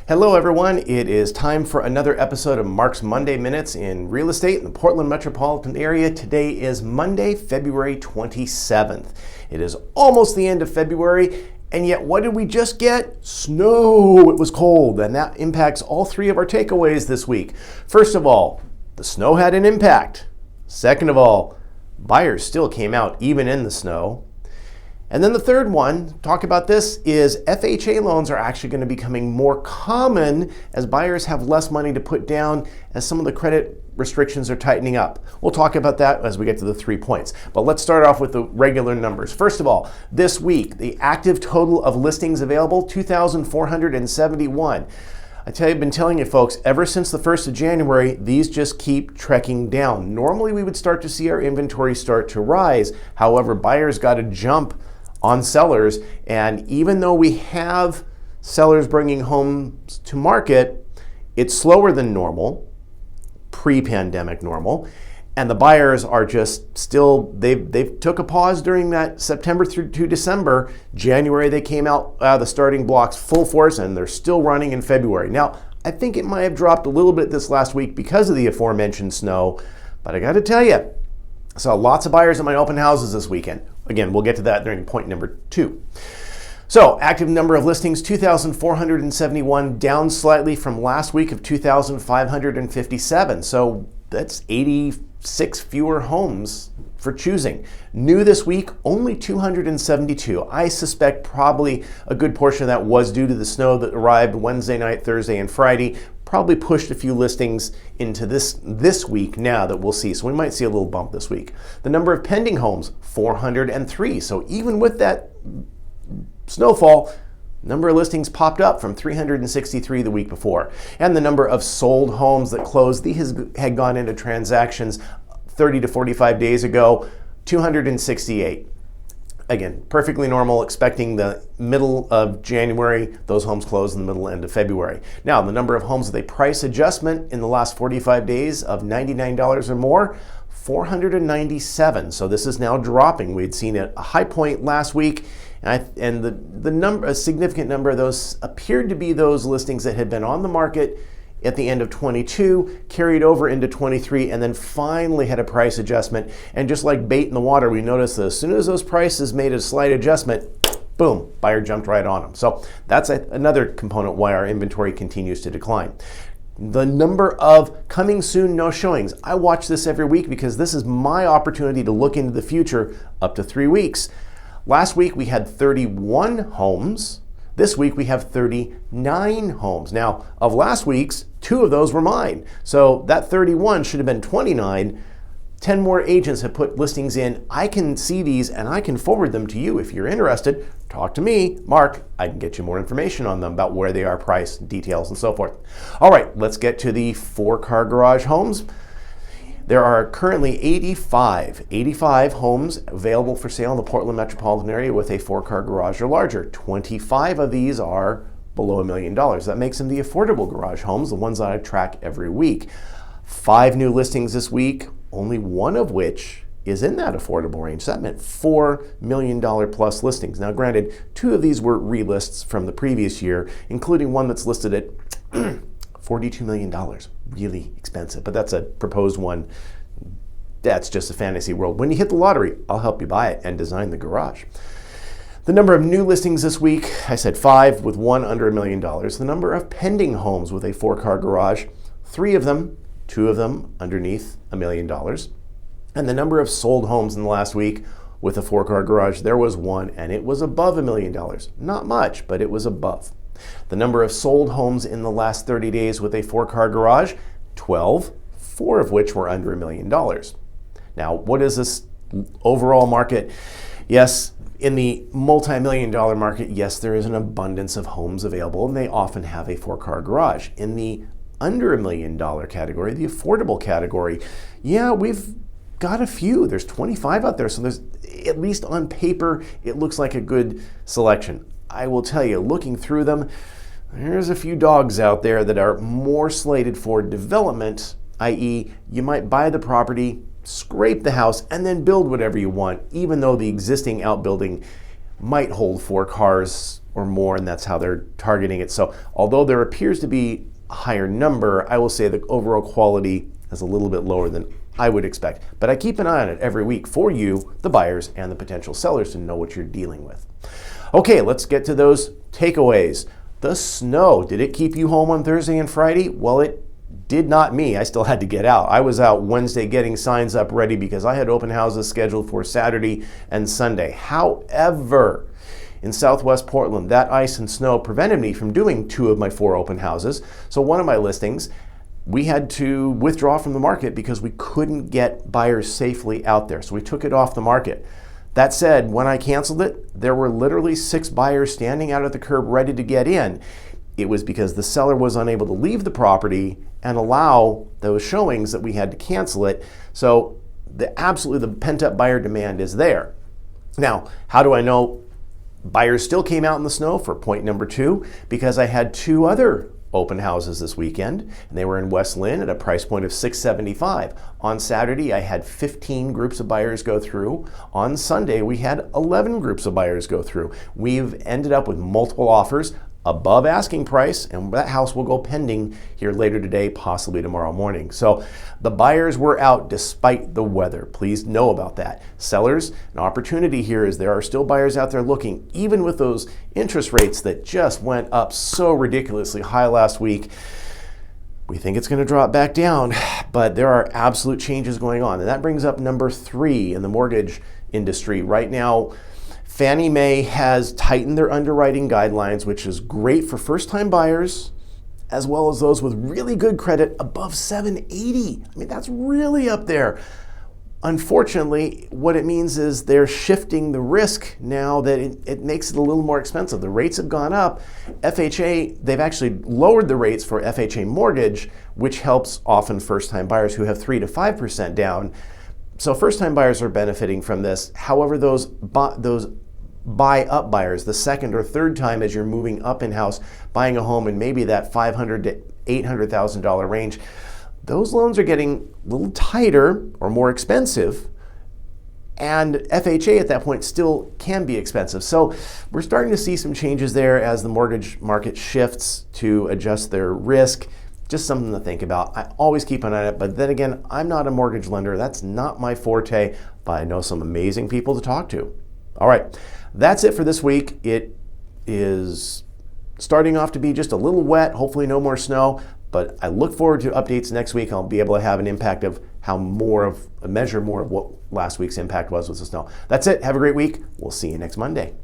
Hello everyone, it is time for another episode of Mark's Monday Minutes in Real Estate in the Portland metropolitan area. Today is Monday, February 27th. It is almost the end of February, and yet what did we just get? Snow! It was cold, and that impacts all three of our takeaways this week. First of all, the snow had an impact. Second of all, buyers still came out even in the snow. And then the third one, talk about this, is FHA loans are actually going to be becoming more common as buyers have less money to put down as some of the credit restrictions are tightening up. We'll talk about that as we get to the 3 points. But let's start off with the regular numbers. First of all, this week, the active total of listings available, 2,471. I've been telling you folks, ever since the 1st of January, these just keep trekking down. Normally we would start to see our inventory start to rise. However, buyers got to jump on sellers, and even though we have sellers bringing homes to market, it's slower than normal, pre-pandemic normal, and the buyers are just still, they've took a pause during that September through to December. January they came out the starting blocks full force, and they're still running in February. Now, I think it might have dropped a little bit this last week because of the aforementioned snow, but I got to tell you, I saw lots of buyers at my open houses this weekend. Again, we'll get to that during point number 2. So, active number of listings, 2,471, down slightly from last week of 2,557. So that's 86 fewer homes for choosing. New this week, only 272. I suspect probably a good portion of that was due to the snow that arrived Wednesday night, Thursday, and Friday. Probably pushed a few listings into this week now that we'll see. So we might see a little bump this week. The number of pending homes, 403. So even with that snowfall, number of listings popped up from 363 the week before. And the number of sold homes that closed, these had gone into transactions 30 to 45 days ago, 268. Again, perfectly normal, expecting the middle of January, those homes close in the middle end of February. Now, the number of homes with a price adjustment in the last 45 days of $99 or more, 497. So this is now dropping. We had seen a high point last week, and the number, a significant number of those appeared to be those listings that had been on the market at the end of 22, carried over into 23, and then finally had a price adjustment. And just like bait in the water, we noticed that as soon as those prices made a slight adjustment, boom, buyer jumped right on them. So that's another component why our inventory continues to decline. The number of coming soon no showings. I watch this every week because this is my opportunity to look into the future up to 3 weeks. Last week we had 31 homes. This week we have 39 homes. Now, of last week's, 2 of those were mine. So that 31 should have been 29. 10 more agents have put listings in. I can see these and I can forward them to you. If you're interested, talk to me, Mark. I can get you more information on them about where they are, price, details, and so forth. All right, let's get to the 4-car garage homes. There are currently 85 homes available for sale in the Portland metropolitan area with a 4-car garage or larger. 25 of these are below $1 million. That makes them the affordable garage homes, the ones that I track every week. 5 new listings this week, only 1 of which is in that affordable range. So that meant $4 million plus listings. Now granted, 2 of these were relists from the previous year, including one that's listed at $42 million. Really expensive, but that's a proposed one. That's just a fantasy world. When you hit the lottery, I'll help you buy it and design the garage. The number of new listings this week, I said 5 with 1 under $1 million. The number of pending homes with a 4-car garage, 3 of them, 2 of them underneath $1 million. And the number of sold homes in the last week with a 4-car garage, there was 1, and it was above $1 million. Not much, but it was above. The number of sold homes in the last 30 days with a 4-car garage, 12, 4 of which were under $1 million. Now, what is this overall market? Yes, in the multi-million-dollar market, yes, there is an abundance of homes available, and they often have a 4-car garage. In the under $1 million category, the affordable category, yeah, we've got a few. There's 25 out there, so there's, at least on paper, it looks like a good selection. I will tell you, looking through them, there's a few dogs out there that are more slated for development, i.e., you might buy the property, scrape the house, and then build whatever you want, even though the existing outbuilding might hold 4 cars or more, and that's how they're targeting it. So although there appears to be a higher number, I will say the overall quality is a little bit lower than I would expect. But I keep an eye on it every week for you, the buyers and the potential sellers, to know what you're dealing with. Okay, let's get to those takeaways. The snow, did it keep you home on Thursday and Friday? Well, it did not me. I still had to get out. I was out Wednesday getting signs up ready because I had open houses scheduled for Saturday and Sunday. However, in Southwest Portland, that ice and snow prevented me from doing 2 of my 4 open houses. So one of my listings, we had to withdraw from the market because we couldn't get buyers safely out there. So we took it off the market. That said, when I canceled it, there were literally 6 buyers standing out at the curb ready to get in. It was because the seller was unable to leave the property and allow those showings that we had to cancel it. So absolutely the pent-up buyer demand is there. Now, how do I know buyers still came out in the snow? For point number 2, because I had 2 other open houses this weekend, and they were in West Lynn at a price point of $675. On Saturday, I had 15 groups of buyers go through. On Sunday, we had 11 groups of buyers go through. We've ended up with multiple offers above asking price, and that house will go pending here later today, possibly tomorrow morning. So the buyers were out despite the weather. Please know about that. Sellers, an opportunity here is there are still buyers out there looking, even with those interest rates that just went up so ridiculously high last week. We think it's going to drop back down, but there are absolute changes going on. And that brings up number 3 in the mortgage industry. Right now, Fannie Mae has tightened their underwriting guidelines, which is great for first-time buyers, as well as those with really good credit above 780. I mean, that's really up there. Unfortunately, what it means is they're shifting the risk now that it makes it a little more expensive. The rates have gone up. FHA, they've actually lowered the rates for FHA mortgage, which helps often first-time buyers who have 3 to 5% down. So first-time buyers are benefiting from this. However, those buy-up buyers, the second or third time as you're moving up in house, buying a home in maybe that $500,000 to $800,000 range, those loans are getting a little tighter or more expensive, and FHA at that point still can be expensive. So we're starting to see some changes there as the mortgage market shifts to adjust their risk. Just something to think about. I always keep an eye on it, but then again, I'm not a mortgage lender. That's not my forte, but I know some amazing people to talk to. All right, that's it for this week. It is starting off to be just a little wet, hopefully no more snow, but I look forward to updates next week. I'll be able to have an impact of measure more of what last week's impact was with the snow. That's it. Have a great week. We'll see you next Monday.